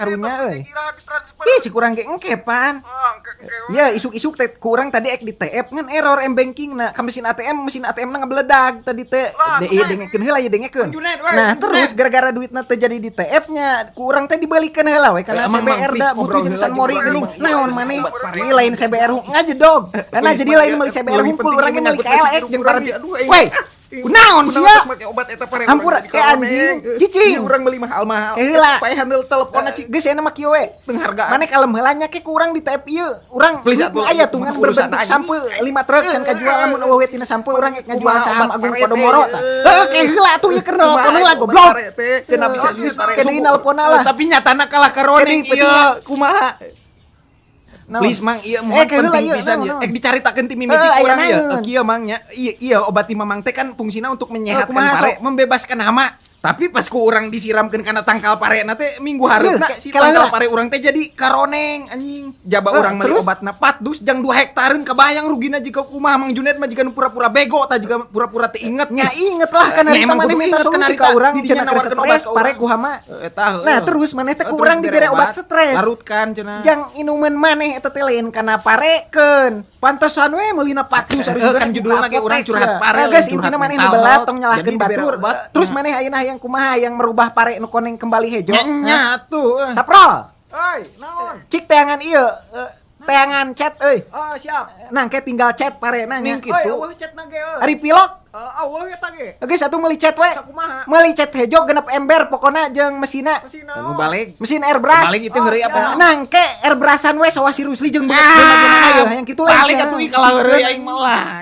karunya euy. Ih si kurang ge engke pan. Ya isuk-isuk teh kurang tadi ek di TF ngan error M-bankingna ka mesin ATM-na ngabeledag tadi teh. Ieu dengekeun heula ieu dengekeun. Nah terus gara-gara duitna teh jadi di TF-nya kurang teh dibalikeun heula we kana CBR da butuh jeung San Mori geuning. Naon maneh? Ieu lain CBR ngajedog. Karena jadi lain meuli CBR hungkul urang ge meuli KLX jeung para. Weh kunaon sia? Hampura kayak anjing, cicing. Urang beli mahal-mahal. Heula. Pae handle telepon cicing. Geus aya mah kieu we. Teu hargaan. Maneh kalem heula nya ke kurang di TF ieu. Urang aya tungan berbentuk sampeu 5 truk can kajual lamun eueuh tina sampeu urang ek ngajual saham Agung Podomoro tah. Heuh ke heula atuh ieu keur nelpon heula goblok. Cenah bisa geus Kedeui nelponna lah. Tapi nyatana kalah ka Roneng ieu. Kumaha? Please mang ieu moal penting pisan ieu. Ek dicaritakeun ti mimiti urang ieu. Kieu mang nya. Ieu obat ti mamang teh kan fungsina untuk menyehatkan pare, membebaskan hama. Tapi pas ku urang disiramkeun kana tangkal parena teh minggu hareupna si tangkal pare urang teh jadi karoneng anjing. Jaba urang meuli obatna patdus jang 2 hektareun kabayang rugina jika kumaha Mang Junet mah jika pura-pura bego tah juga pura-pura teu inget. Nya inget lah kan ari maneh minta solusi ka urang cenah stres pare ku hama. Nah terus maneh teh ku urang dibere obat stres. Larutkan cenah. Jang inuman maneh eta teh lain kana parekeun. Pantesan we meulina patdus harus kan judulna ge urang curhat pare. Geus intina maneh nu belat tong nyalahkeun batur. Terus maneh ayeuna yang kumaha yang merubah pare nu koneng kembali hejo? Nya tuh. Saprol. Euy, naon? Cik teangan ieu teangan chat euy. Oh, siap. Nah, ke tinggal chat parena nya kitu. Euy, chatna ge euy. Ari pilok. Euy eta ge. Oke, satu meuli chat we. Sakumaha? Meuli chat hejo genep ember pokona jeung mesina. Nu balik. Mesin airbrush. Balik itu heureuy apa? Nang ke airbrushan we sawa si Rusli jeung beungeut jeung hayang kitu lain. Balik atuh ih kalah heureuy aing mah lah.